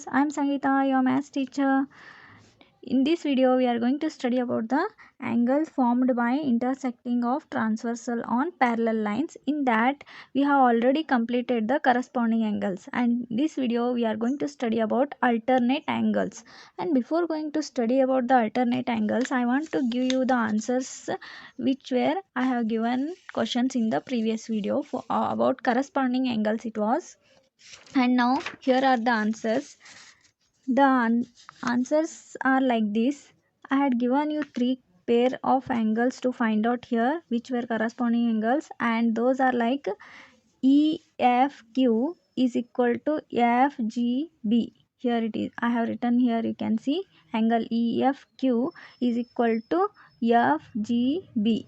I'm Sangeeta, your maths teacher. In this video, we are going to study about the angles formed by intersecting of transversal on parallel lines. In that, we have already completed the corresponding angles. And this video, we are going to study about alternate angles. And before going to study about the alternate angles, I want to give you the answers which were I have given questions in the previous video for about corresponding angles it was. And now here are the answers. The answers are like this. I had given you three pair of angles to find out here which were corresponding angles, and those are like EFQ is equal to FGB. Here it is. I have written here, you can see angle EFQ is equal to FGB.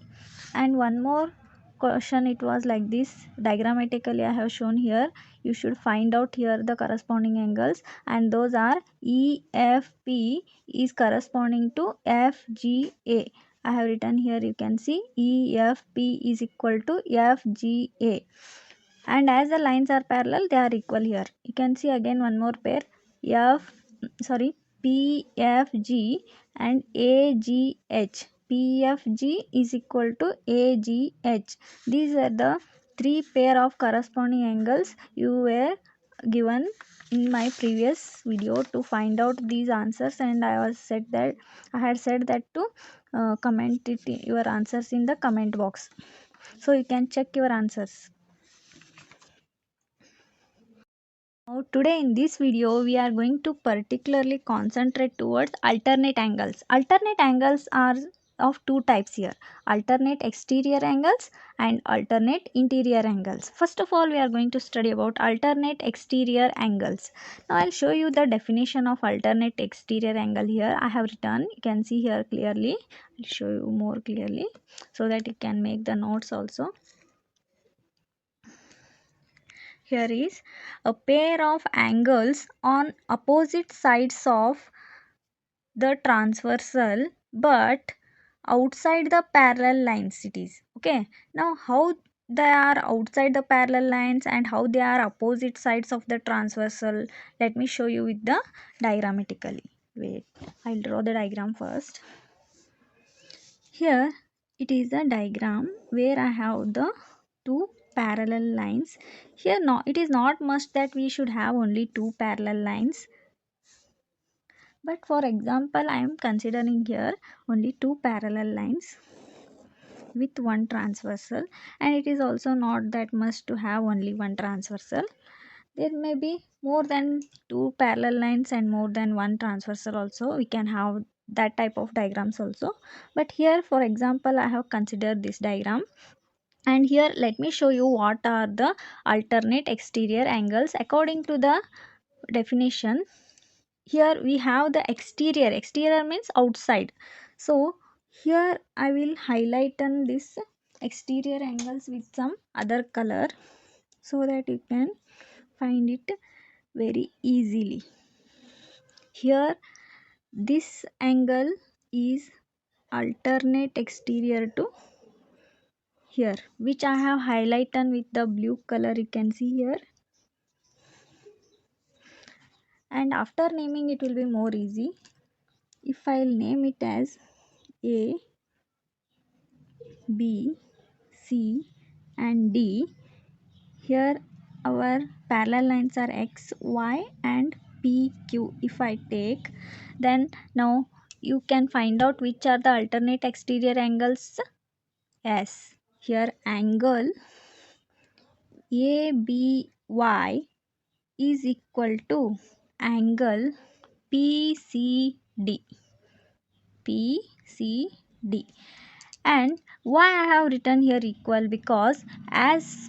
And one more question, it was like this. Diagrammatically I have shown here. You should find out here the corresponding angles, and those are EFP is corresponding to FGA. I have written here, you can see EFP is equal to FGA, and as the lines are parallel they are equal. Here you can see again one more pair, PFG and AGH. PFG is equal to AGH. These are the three pair of corresponding angles you were given in my previous video. To find out these answers, and I had said that to comment it your answers in the comment box, so you can check your answers. Now, today in this video, we are going to particularly concentrate towards alternate angles. Alternate angles are of two types here: alternate exterior angles and alternate interior angles. First of all, we are going to study about alternate exterior angles. Now, I'll show you the definition of alternate exterior angle here. I have written, you can see here clearly. I'll show you more clearly so that you can make the notes also. Here is a pair of angles on opposite sides of the transversal but outside the parallel lines it is. Okay, now how they are outside the parallel lines and how they are opposite sides of the transversal, let me show you with the diagrammatically. Wait, I'll draw the diagram first. Here it is a diagram where I have the two parallel lines. Here no, it is not must that we should have only two parallel lines, but for example I am considering here only two parallel lines with one transversal, and it is also not that must to have only one transversal. There may be more than two parallel lines and more than one transversal also. We can have that type of diagrams also, but here for example I have considered this diagram. And here let me show you what are the alternate exterior angles according to the definition. Here we have the exterior means outside. So here I will highlight on this exterior angles with some other color so that you can find it very easily. Here this angle is alternate exterior to here, which I have highlighted with the blue color, you can see here. And after naming it will be more easy. If I'll name it as A, B, C and D, here our parallel lines are X, Y and PQ. If I take, then now you can find out which are the alternate exterior angles. Yes, here angle ABY is equal to angle PCD. PCD. And why I have written here equal? Because as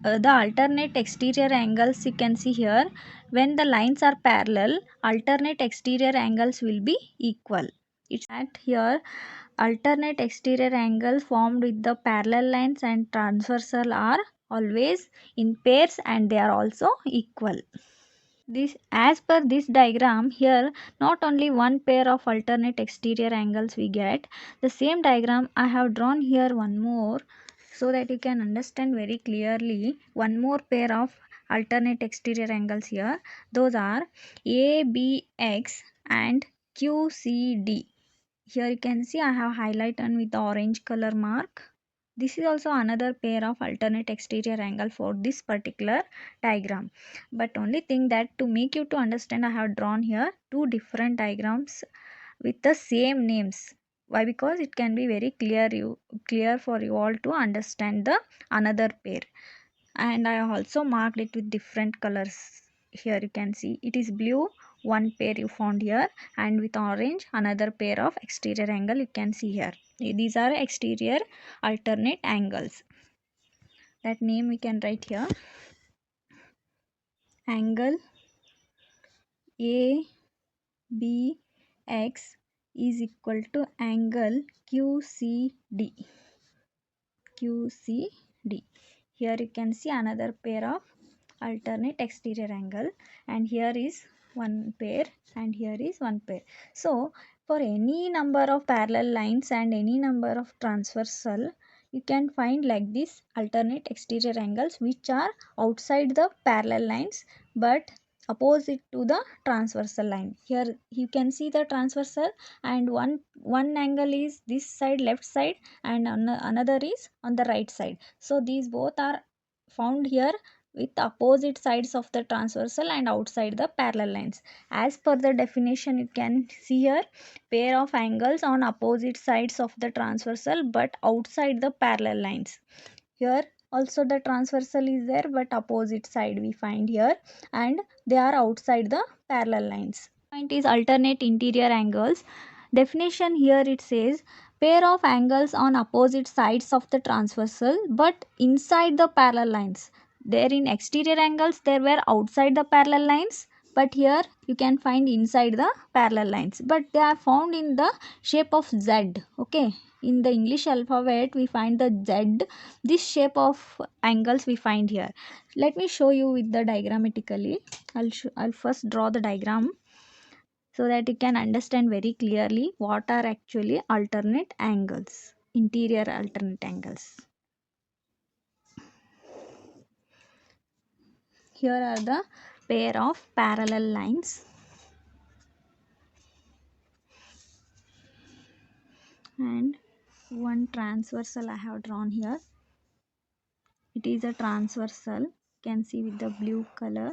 the alternate exterior angles you can see here, when the lines are parallel, alternate exterior angles will be equal. It's that here alternate exterior angles formed with the parallel lines and transversal are always in pairs and they are also equal. This, as per this diagram here, not only one pair of alternate exterior angles we get. The same diagram I have drawn here one more so that you can understand very clearly. One more pair of alternate exterior angles here. Those are ABX and QCD. Here you can see I have highlighted with the orange color mark. This is also another pair of alternate exterior angle for this particular diagram. But only thing that to make you to understand, I have drawn here two different diagrams with the same names. Why? Because it can be very clear for you all to understand the another pair. And I also marked it with different colors. Here you can see it is blue, one pair you found here, and with orange another pair of exterior angle you can see here. These are exterior alternate angles. That name we can write here. Angle ABX is equal to angle QCD. QCD. Here you can see another pair of alternate exterior angle, and here is one pair and here is one pair. So for any number of parallel lines and any number of transversal, you can find like this alternate exterior angles which are outside the parallel lines but opposite to the transversal line. Here you can see the transversal, and one angle is this side, left side, and another is on the right side. So these both are found here with opposite sides of the transversal and outside the parallel lines. As per the definition, you can see here pair of angles on opposite sides of the transversal but outside the parallel lines. Here also the transversal is there but opposite side we find here, and they are outside the parallel lines. Point is alternate interior angles. Definition here it says pair of angles on opposite sides of the transversal but inside the parallel lines. There in exterior angles there were outside the parallel lines, but here you can find inside the parallel lines, but they are found in the shape of Z. Okay, in the English alphabet we find the Z. This shape of angles we find here. Let me show you with the diagrammatically. I'll first draw the diagram so that you can understand very clearly what are actually alternate angles, interior alternate angles. Here are the pair of parallel lines, and one transversal I have drawn here. It is a transversal, you can see with the blue color.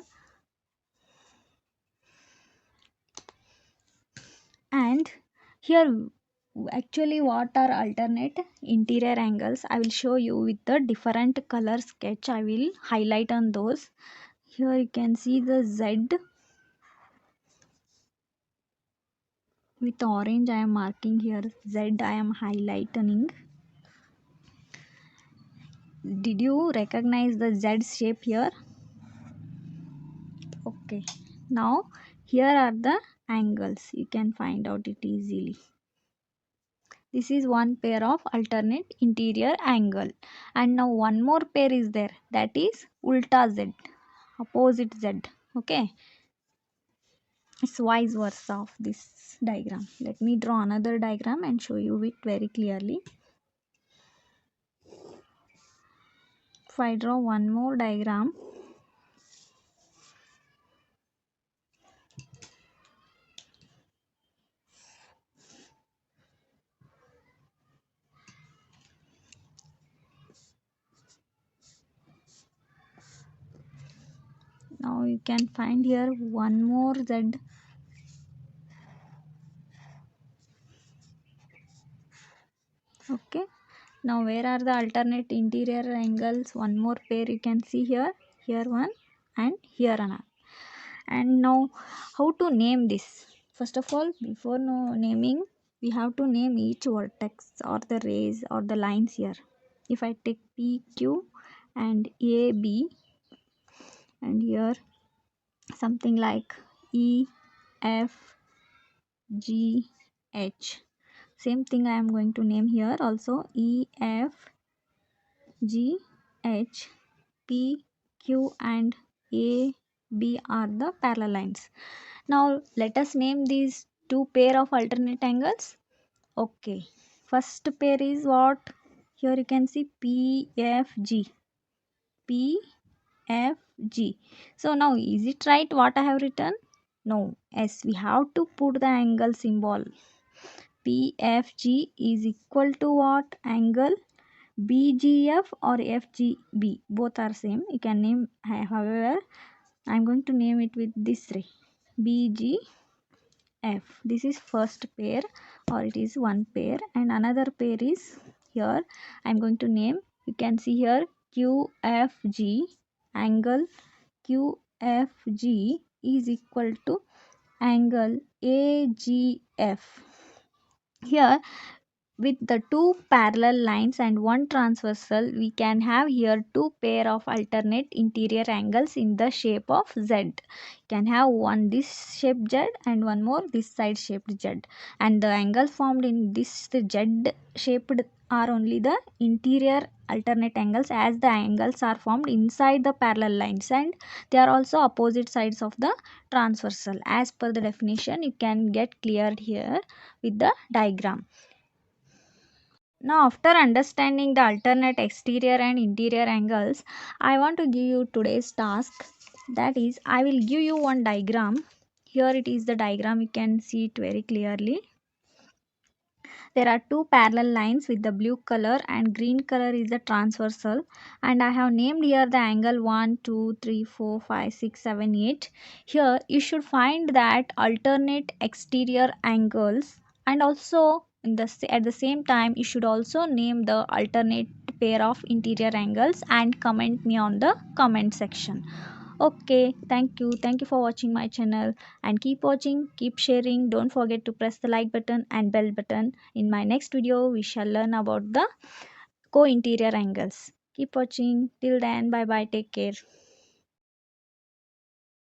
And here actually what are alternate interior angles, I will show you with the different color sketch. I will highlight on those. Here you can see the Z with orange. I am marking here Z, I am highlighting. Did you recognize the Z shape here? Okay, now here are the angles, you can find out it easily. This is one pair of alternate interior angle, and now one more pair is there, that is ulta Z, opposite Z. Okay, it's vice versa of this diagram. Let me draw another diagram and show you it very clearly. If I draw one more diagram, now you can find here one more Z. Okay, now where are the alternate interior angles? One more pair you can see here, here one and here another. And now how to name this? First of all, before naming, we have to name each vertex or the rays or the lines here. If I take PQ and AB, and here something like EFGH, same thing I am going to name here also, EFGH, PQ and AB are the parallel lines. Now let us name these two pair of alternate angles. Okay, first pair is what? Here you can see PFG. BFG. So now is it right what I have written? No. Yes, we have to put the angle symbol. BFG is equal to what? Angle BGF or FGB. Both are same. You can name, however, I'm going to name it with this way. BGF. This is first pair, or it is one pair, and another pair is here. I'm going to name, you can see here, QFG. Angle QFG is equal to angle AGF. Here, with the two parallel lines and one transversal, we can have here two pair of alternate interior angles in the shape of Z. You can have one this shaped Z and one more this side shaped Z, and the angles formed in this Z shaped are only the interior alternate angles, as the angles are formed inside the parallel lines and they are also opposite sides of the transversal. As per the definition, you can get cleared here with the diagram. Now, after understanding the alternate exterior and interior angles, I want to give you today's task. That is, I will give you one diagram. Here it is the diagram, you can see it very clearly. There are two parallel lines with the blue color and green color is the transversal, and I have named here the angle 1, 2, 3, 4, 5, 6, 7, 8. Here you should find that alternate exterior angles, and also at the same time you should also name the alternate pair of interior angles and comment me on the comment section. Okay, thank you for watching my channel, and keep watching, keep sharing. Don't forget to press the like button and bell button. In my next video we shall learn about the co-interior angles. Keep watching. Till then, bye bye, take care.